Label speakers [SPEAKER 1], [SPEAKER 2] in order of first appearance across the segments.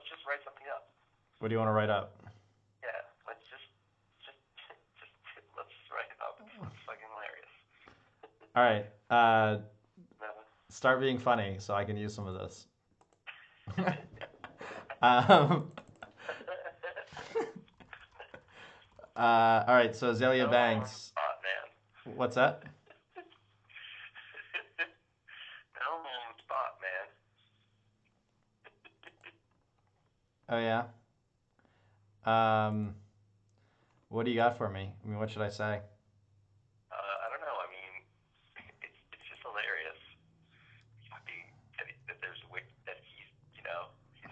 [SPEAKER 1] let's just write something up.
[SPEAKER 2] What do you want to write up?
[SPEAKER 1] Yeah, just, let's just write it up. It's fucking hilarious.
[SPEAKER 2] All right.
[SPEAKER 1] No.
[SPEAKER 2] Start being funny so I can use some of this. um, all right. So Azealia
[SPEAKER 1] No more on the
[SPEAKER 2] Banks.
[SPEAKER 1] spot, man.
[SPEAKER 2] What's that?
[SPEAKER 1] No more on the spot, man.
[SPEAKER 2] Oh yeah. Um, what do you got for me? I mean, what should I say?
[SPEAKER 1] I don't know. I mean, it's just hilarious. Fucking that there's that he's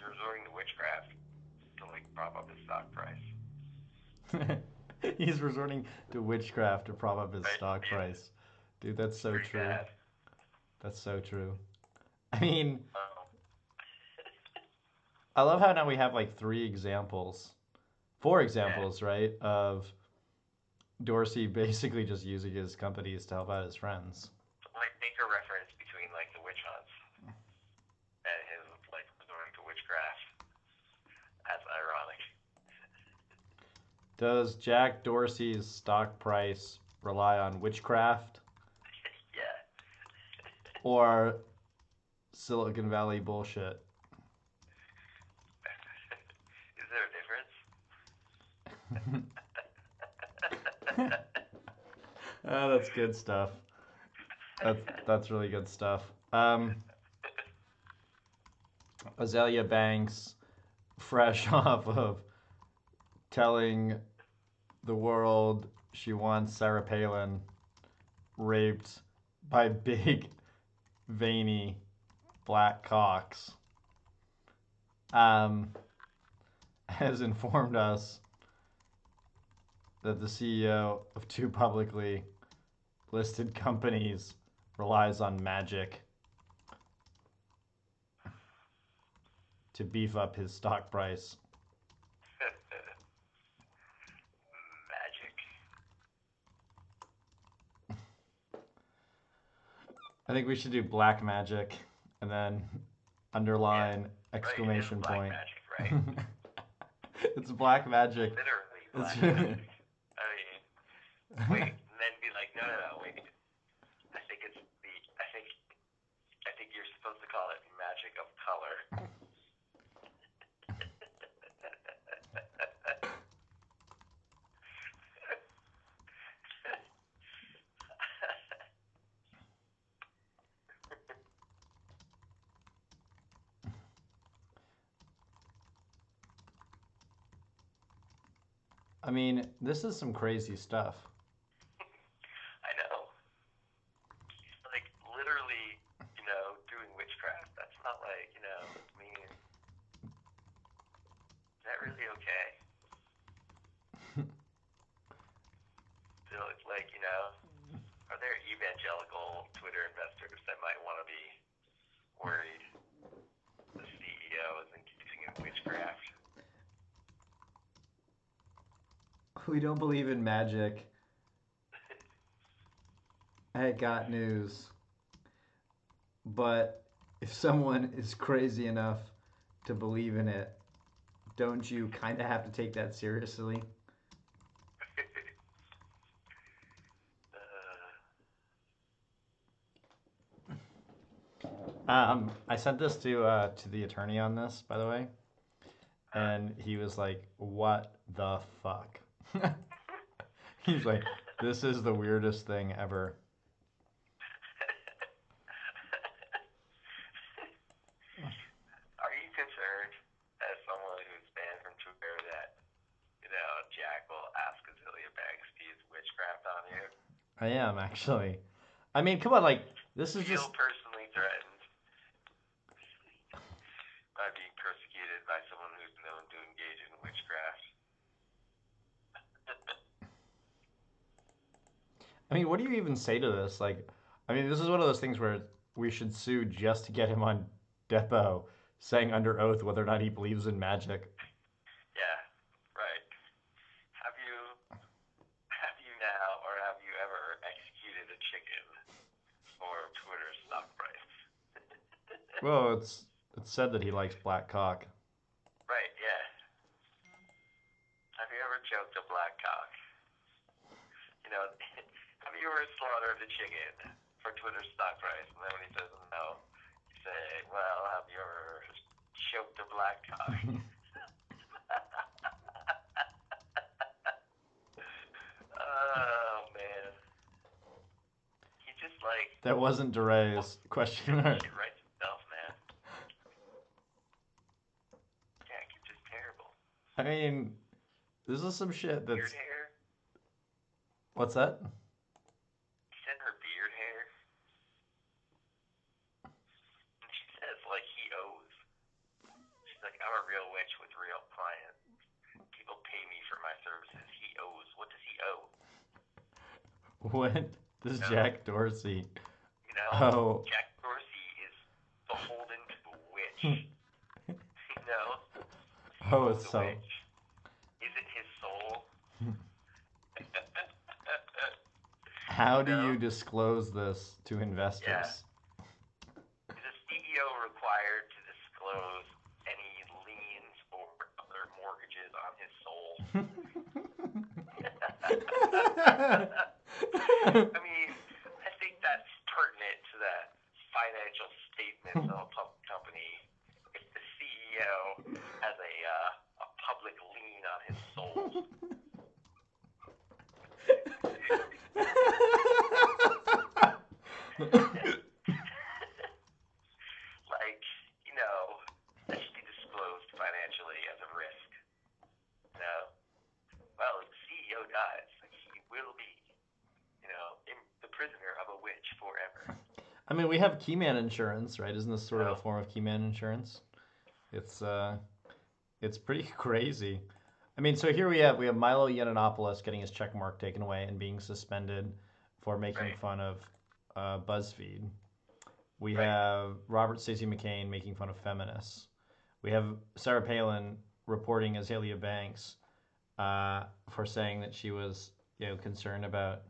[SPEAKER 1] resorting to witchcraft to like prop up his stock price.
[SPEAKER 2] He's resorting to witchcraft to prop up his
[SPEAKER 1] Right?
[SPEAKER 2] stock
[SPEAKER 1] Yeah.
[SPEAKER 2] price. Dude, that's
[SPEAKER 1] It's
[SPEAKER 2] so
[SPEAKER 1] pretty
[SPEAKER 2] true.
[SPEAKER 1] bad.
[SPEAKER 2] That's so true. I mean,
[SPEAKER 1] Um,
[SPEAKER 2] I love how now we have like four
[SPEAKER 1] yeah.
[SPEAKER 2] examples, right, of Dorsey basically just using his companies to help out his friends.
[SPEAKER 1] Like make a reference between like the witch hunts and his like resorting to witchcraft. That's ironic.
[SPEAKER 2] Does Jack Dorsey's stock price rely on witchcraft
[SPEAKER 1] Yeah.
[SPEAKER 2] or Silicon Valley bullshit?
[SPEAKER 1] Is there a difference?
[SPEAKER 2] That's good stuff. That's really good stuff. Azealia Banks, fresh off of telling the world she wants Sarah Palin raped by big, veiny black cocks, um, has informed us that the CEO of two publicly listed companies relies on magic to beef up his stock price.
[SPEAKER 1] Magic.
[SPEAKER 2] I think we should do black magic and then
[SPEAKER 1] Yeah.
[SPEAKER 2] underline
[SPEAKER 1] Right. It is
[SPEAKER 2] exclamation
[SPEAKER 1] black
[SPEAKER 2] point.
[SPEAKER 1] magic, right?
[SPEAKER 2] It's black magic.
[SPEAKER 1] Literally
[SPEAKER 2] It's
[SPEAKER 1] black magic. I mean, wait, and then be like, no, no, no, wait. I think it's the. I think you're supposed to call it magic of color.
[SPEAKER 2] I mean, this is some crazy stuff.
[SPEAKER 1] I know. Like literally, doing witchcraft. That's not like, I mean, is that really okay? So it's like, are there evangelical Twitter investors that might want to be worried the CEO is engaging in witchcraft?
[SPEAKER 2] We don't believe in magic. I got news. But if someone is crazy enough to believe in it, don't you kind of have to take that seriously? I sent this to the attorney on this, by the way, and he was like, "What the fuck?" He's like, "This is the weirdest thing ever."
[SPEAKER 1] Are you concerned as someone who's banned from Twitter that, Jack will ask Azealia Banks to use witchcraft on you?
[SPEAKER 2] I am actually. I mean, come on, like this is
[SPEAKER 1] Feel
[SPEAKER 2] just.
[SPEAKER 1] personally threatened by being persecuted by someone who's known to engage in witchcraft?
[SPEAKER 2] I mean, what do you even say to this? Like, I mean, this is one of those things where we should sue just to get him on depo, saying under oath whether or not he believes in magic.
[SPEAKER 1] Yeah, right. Have you now or have you ever executed a chicken for Twitter's stock price?
[SPEAKER 2] Well, it's said that he likes black cock.
[SPEAKER 1] choked a black cock? You know, have you ever slaughtered a chicken for Twitter's stock price? And then when he says no, you say, well, have you ever choked a black cock? Oh, man. He just, like,
[SPEAKER 2] That wasn't Duray's question mark.
[SPEAKER 1] shit writes himself, man. Jack, you're just terrible.
[SPEAKER 2] I mean, this is some shit
[SPEAKER 1] Beard
[SPEAKER 2] that's.
[SPEAKER 1] hair?
[SPEAKER 2] What's that?
[SPEAKER 1] He said her beard hair. And she says, like, he owes. She's like, I'm a real witch with real clients. People pay me for my services. He owes. What does he owe?
[SPEAKER 2] What does
[SPEAKER 1] No.
[SPEAKER 2] Jack Dorsey?
[SPEAKER 1] You know,
[SPEAKER 2] Oh.
[SPEAKER 1] Jack Dorsey is beholden to a witch. You know? He
[SPEAKER 2] Oh,
[SPEAKER 1] owes a
[SPEAKER 2] so.
[SPEAKER 1] witch. Is it his soul?
[SPEAKER 2] How do
[SPEAKER 1] know?
[SPEAKER 2] you disclose this to investors?
[SPEAKER 1] Yeah. Is a CEO required to disclose any liens or other mortgages on his soul? I mean, I think that's pertinent to the financial statements of a public company. If the CEO has a public lien on his soul. Like, you know, that should be disclosed financially as a risk. You know? Well, if the CEO dies, he will be, you know, the prisoner of a witch forever.
[SPEAKER 2] I mean, we have Keyman insurance, right? Isn't this sort of
[SPEAKER 1] No.
[SPEAKER 2] a form of Keyman insurance? It's pretty crazy. I mean, so here we have Milo Yiannopoulos getting his check mark taken away and being suspended for making
[SPEAKER 1] Right.
[SPEAKER 2] fun of BuzzFeed. We
[SPEAKER 1] Right.
[SPEAKER 2] have Robert Stacey McCain making fun of feminists. We have Sarah Palin reporting Azealia Banks for saying that she was, concerned about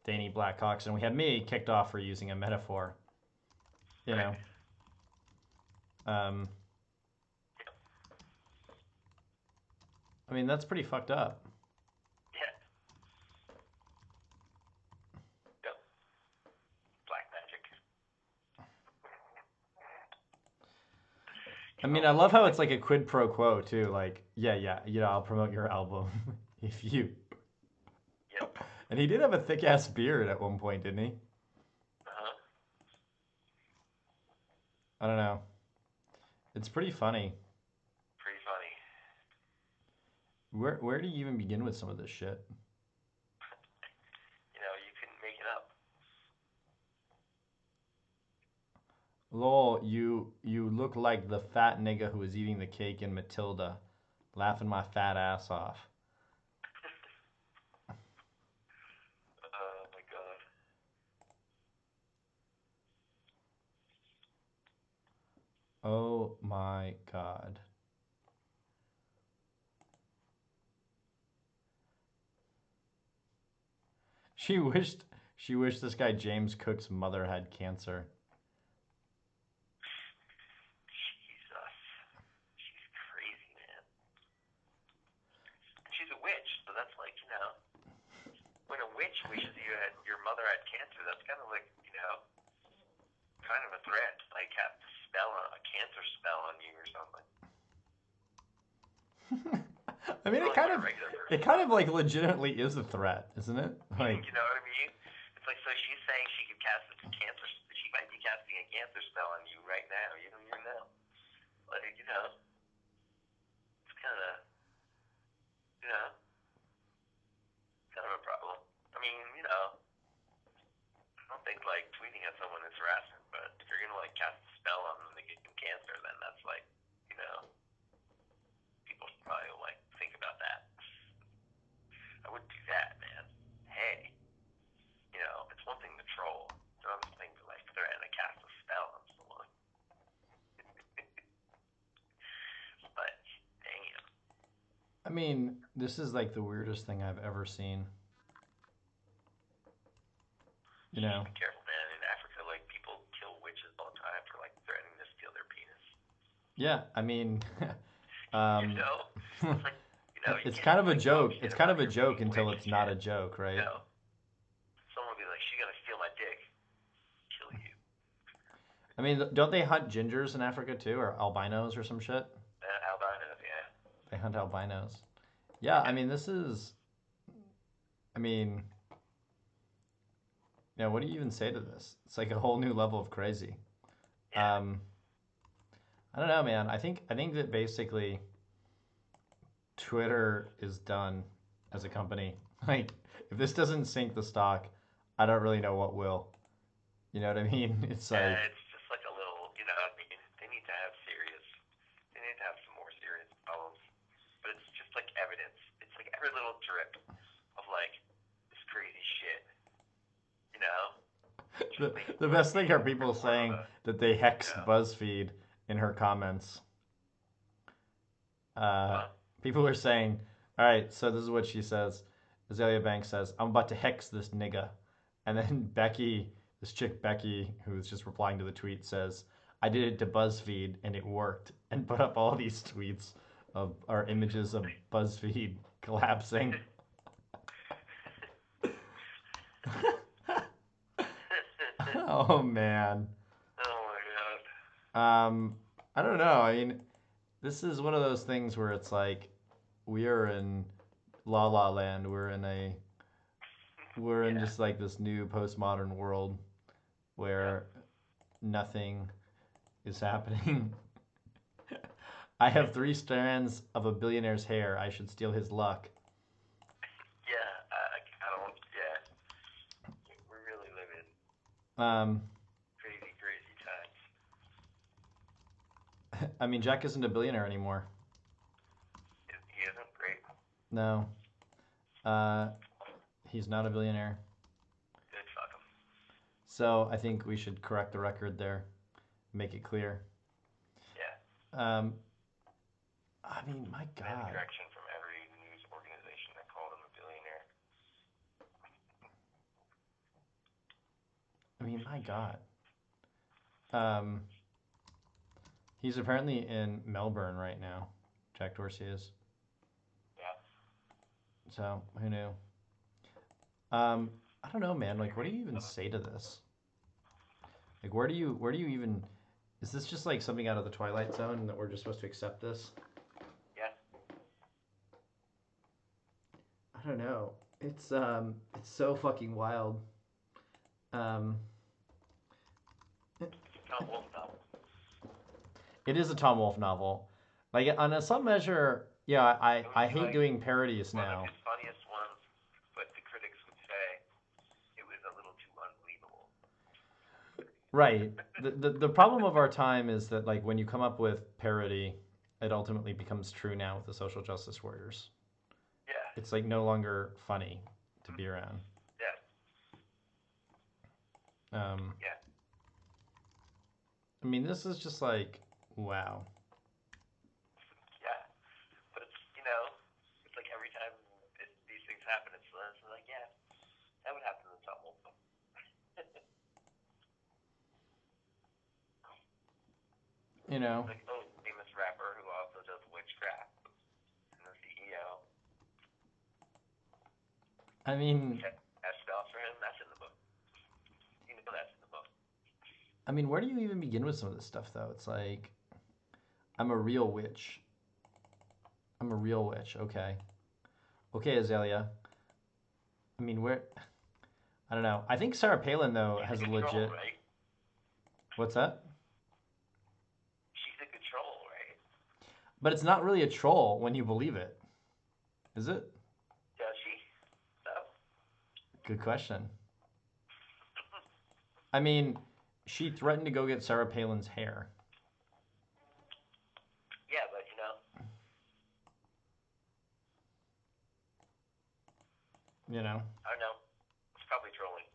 [SPEAKER 2] dainty black cocks, and we had me kicked off for using a metaphor. You know. I mean, that's pretty fucked up.
[SPEAKER 1] Yeah. Yep. Black magic.
[SPEAKER 2] I mean, I love how it's like a quid pro quo too. Like, yeah, I'll promote your album if you.
[SPEAKER 1] Yep.
[SPEAKER 2] And he did have a thick ass beard at one point, didn't he?
[SPEAKER 1] Uh-huh.
[SPEAKER 2] I don't know. It's pretty funny.
[SPEAKER 1] Pretty funny.
[SPEAKER 2] Where do you even begin with some of this shit?
[SPEAKER 1] You know, you couldn't make it up.
[SPEAKER 2] Lol, you look like the fat nigga who was eating the cake in Matilda, laughing my fat ass off.
[SPEAKER 1] Oh my god.
[SPEAKER 2] Oh my god. She wished this guy James Cook's mother had cancer.
[SPEAKER 1] Jesus. She's crazy, man. She's a witch, so that's like, you know, when a witch wishes your mother had cancer, that's kind of like, you know, kind of a threat. Like have a cancer spell on you or something.
[SPEAKER 2] I mean,
[SPEAKER 1] Really what a regular person
[SPEAKER 2] it kind of like legitimately is a threat, isn't it? Like,
[SPEAKER 1] you know what I mean? It's like, so she's saying she could cast a cancer. She might be casting a cancer spell on you right now. You don't even know. Like, you know, it's kind of, you know, kind of a problem. I mean, you know, I don't think like tweeting at someone is harassment, but if you're gonna like cast a spell on them to get them cancer, then that's like, you know, people should probably like think about that. I wouldn't do that, man. Hey, you know, it's one thing to troll. It's another thing to like threaten to cast a spell on someone. But damn.
[SPEAKER 2] I mean, this is like the weirdest thing I've ever seen. You know.
[SPEAKER 1] Be careful, man. In Africa, like people kill witches all the time for like threatening to steal their penis.
[SPEAKER 2] Yeah, I mean,
[SPEAKER 1] You know, it's like You know, you
[SPEAKER 2] It's
[SPEAKER 1] can't
[SPEAKER 2] kind
[SPEAKER 1] just
[SPEAKER 2] of a
[SPEAKER 1] like talk
[SPEAKER 2] joke.
[SPEAKER 1] shit
[SPEAKER 2] It's kind
[SPEAKER 1] about
[SPEAKER 2] of a
[SPEAKER 1] your
[SPEAKER 2] joke
[SPEAKER 1] being
[SPEAKER 2] until
[SPEAKER 1] rich
[SPEAKER 2] it's not a
[SPEAKER 1] kid.
[SPEAKER 2] joke,
[SPEAKER 1] You
[SPEAKER 2] right?
[SPEAKER 1] know, someone will be like, she's gonna steal my dick, kill you.
[SPEAKER 2] I mean, don't they hunt gingers in Africa too, or albinos or some shit?
[SPEAKER 1] Albinos, yeah.
[SPEAKER 2] They hunt albinos. Yeah, I
[SPEAKER 1] Yeah.
[SPEAKER 2] mean, this is. I mean, yeah. What do you even say to this? It's like a whole new level of crazy.
[SPEAKER 1] Yeah.
[SPEAKER 2] Um, I don't know, man. I think that basically Twitter is done as a company. Like, if this doesn't sink the stock, I don't really know what will. You know what I mean? It's like,
[SPEAKER 1] It's just like a little, you know, I mean, they need to have some more serious problems. But it's just like evidence. It's like every little drip of like this crazy shit, you know, just
[SPEAKER 2] the
[SPEAKER 1] makes
[SPEAKER 2] the
[SPEAKER 1] more,
[SPEAKER 2] best thing are people
[SPEAKER 1] more of
[SPEAKER 2] saying
[SPEAKER 1] a,
[SPEAKER 2] that they
[SPEAKER 1] you
[SPEAKER 2] hexed
[SPEAKER 1] know,
[SPEAKER 2] BuzzFeed in her comments. Uh,
[SPEAKER 1] what?
[SPEAKER 2] People are saying, all right, so this is what she says. Azealia Banks says, I'm about to hex this nigga. And then Becky, this chick Becky, who's just replying to the tweet, says, I did it to BuzzFeed and it worked. And put up all these tweets of our images of BuzzFeed collapsing. Oh, man.
[SPEAKER 1] Oh my god.
[SPEAKER 2] Um, I don't know. I mean, this is one of those things where it's like we are in La La Land. We're in
[SPEAKER 1] Yeah.
[SPEAKER 2] just like this new postmodern world
[SPEAKER 1] Yeah.
[SPEAKER 2] where nothing is happening. I have 3 strands of a billionaire's hair. I should steal his luck.
[SPEAKER 1] Yeah. I don't. Yeah. We're really living
[SPEAKER 2] Um,
[SPEAKER 1] crazy, crazy times.
[SPEAKER 2] I mean, Jack isn't a billionaire anymore.
[SPEAKER 1] He isn't great.
[SPEAKER 2] No, uh, he's not a billionaire.
[SPEAKER 1] Good fuck him.
[SPEAKER 2] So I think we should correct the record there, make it clear.
[SPEAKER 1] Yeah.
[SPEAKER 2] Um, I mean, my
[SPEAKER 1] Demand
[SPEAKER 2] God.
[SPEAKER 1] correction from every news organization that called him a billionaire.
[SPEAKER 2] I mean, my God. Um, he's apparently in Melbourne right now. Jack Dorsey is.
[SPEAKER 1] Yeah.
[SPEAKER 2] So who knew? I don't know, man. Like, what do you even say to this? Like, where do you even? Is this just like something out of the Twilight Zone that we're just supposed to accept this?
[SPEAKER 1] Yeah.
[SPEAKER 2] I don't know. It's so fucking wild. Um,
[SPEAKER 1] Tom Wolfe novel.
[SPEAKER 2] it is a Tom Wolfe novel. Like on some measure, yeah. I
[SPEAKER 1] It would
[SPEAKER 2] I
[SPEAKER 1] be
[SPEAKER 2] hate
[SPEAKER 1] like
[SPEAKER 2] doing parodies
[SPEAKER 1] one of
[SPEAKER 2] now.
[SPEAKER 1] his funniest ones, but the critics would say it was a little too unbelievable.
[SPEAKER 2] Right. The problem of our time is that like when you come up with parody, it ultimately becomes true now with the social justice warriors.
[SPEAKER 1] Yeah.
[SPEAKER 2] It's like no longer funny to be around.
[SPEAKER 1] Yeah.
[SPEAKER 2] Um,
[SPEAKER 1] Yeah.
[SPEAKER 2] I mean, this is just like wow.
[SPEAKER 1] Yeah. But it's, you know, it's like every time these things happen, it's like, yeah, that would happen to Tom Wolfe.
[SPEAKER 2] You know,
[SPEAKER 1] Like, oh, famous rapper who also does witchcraft and the CEO.
[SPEAKER 2] I mean,
[SPEAKER 1] That spells for him. That's in the book. You know that's in the book.
[SPEAKER 2] I mean, where do you even begin with some of this stuff though? It's like I'm a real witch. I'm a real witch. Okay. Okay, Azalea. I mean, where? I don't know. I think Sarah Palin though
[SPEAKER 1] She's
[SPEAKER 2] has
[SPEAKER 1] a
[SPEAKER 2] a
[SPEAKER 1] good troll,
[SPEAKER 2] legit.
[SPEAKER 1] right?
[SPEAKER 2] What's that?
[SPEAKER 1] She's a good troll, right?
[SPEAKER 2] But it's not really a troll when you believe it, is it?
[SPEAKER 1] Does she? No.
[SPEAKER 2] Good question. I mean, she threatened to go get Sarah Palin's hair.
[SPEAKER 1] Yeah, but you know,
[SPEAKER 2] You know,
[SPEAKER 1] I don't know. It's probably trolling.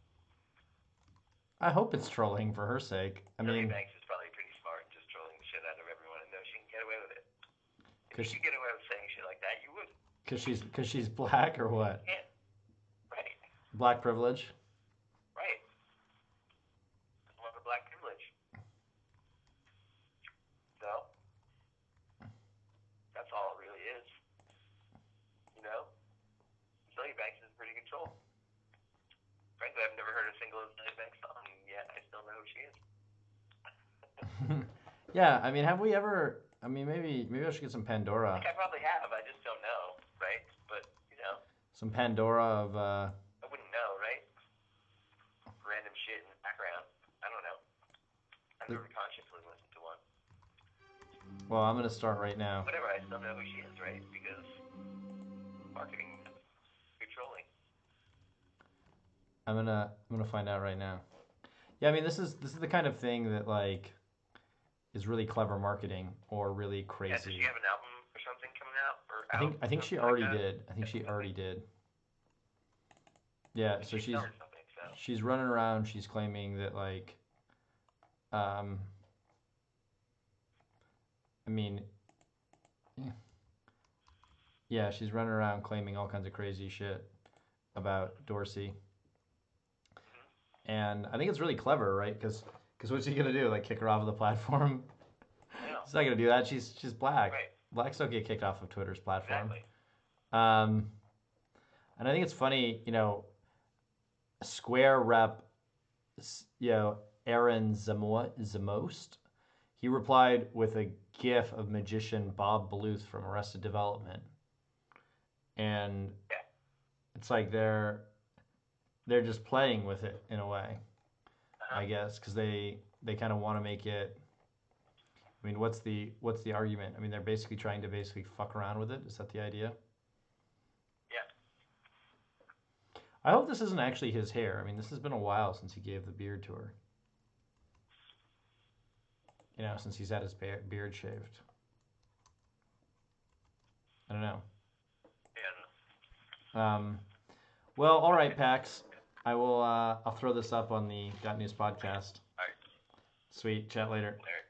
[SPEAKER 2] I hope it's trolling for her sake. I
[SPEAKER 1] Azealia
[SPEAKER 2] mean,
[SPEAKER 1] Banks is probably pretty smart, just trolling the shit out of everyone and knows she can get away with it. If you
[SPEAKER 2] cause,
[SPEAKER 1] could get away with saying shit like that, you would.
[SPEAKER 2] cause she's black or
[SPEAKER 1] You
[SPEAKER 2] what?
[SPEAKER 1] can't. Right.
[SPEAKER 2] Black privilege.
[SPEAKER 1] Right. A lot of black privilege. So, that's all it really is. know, Azealia Banks is pretty control. Frankly, I've never heard a single Azealia Banks song yet. I still know who she is.
[SPEAKER 2] Yeah, I mean, have we ever? I mean, maybe I should get some
[SPEAKER 1] I
[SPEAKER 2] Pandora,
[SPEAKER 1] think I probably have. I just don't know, right? But
[SPEAKER 2] some Pandora of.
[SPEAKER 1] I wouldn't know, right? Random shit in the background. I don't know. I've
[SPEAKER 2] The,
[SPEAKER 1] never consciously listened to one.
[SPEAKER 2] well, I'm gonna start right now.
[SPEAKER 1] Whatever, I still know who she is, right? Because marketing is controlling.
[SPEAKER 2] I'm gonna find out right now. Yeah, I mean, this is the kind of thing that like is really clever marketing or really
[SPEAKER 1] Yeah, does she
[SPEAKER 2] crazy.
[SPEAKER 1] have an album or something coming out? Or
[SPEAKER 2] I
[SPEAKER 1] out?
[SPEAKER 2] think I think she
[SPEAKER 1] Something like
[SPEAKER 2] already
[SPEAKER 1] that?
[SPEAKER 2] did. I think she
[SPEAKER 1] Something?
[SPEAKER 2] already did. Yeah,
[SPEAKER 1] And
[SPEAKER 2] so
[SPEAKER 1] she's selling something, so.
[SPEAKER 2] she's running around. She's claiming that like, um, I mean, yeah, she's running around claiming all kinds of crazy shit about Dorsey,
[SPEAKER 1] Mm-hmm.
[SPEAKER 2] and I think it's really clever, right? Because what's he gonna do? Like kick her off of the platform?
[SPEAKER 1] No.
[SPEAKER 2] He's not gonna do that. She's black.
[SPEAKER 1] Right.
[SPEAKER 2] Blacks don't get kicked off of Twitter's platform.
[SPEAKER 1] Exactly.
[SPEAKER 2] Um, and I think it's funny, Square rep, Aaron Zamost, he replied with a gif of magician Bob Bluth from Arrested Development, and
[SPEAKER 1] Yeah.
[SPEAKER 2] it's like they're just playing with it in a way,
[SPEAKER 1] Uh-huh.
[SPEAKER 2] I guess, because they kind of want to make it. I mean, what's the argument? I mean, they're basically trying to basically fuck around with it. Is that the idea?
[SPEAKER 1] Yeah.
[SPEAKER 2] I hope this isn't actually his hair. I mean, this has been a while since he gave the beard tour. Since he's had his beard shaved. I don't know.
[SPEAKER 1] Yeah.
[SPEAKER 2] Well, all right, Pax. I will. I'll throw this up on the Got News podcast.
[SPEAKER 1] All right.
[SPEAKER 2] Sweet. Chat later.
[SPEAKER 1] Later.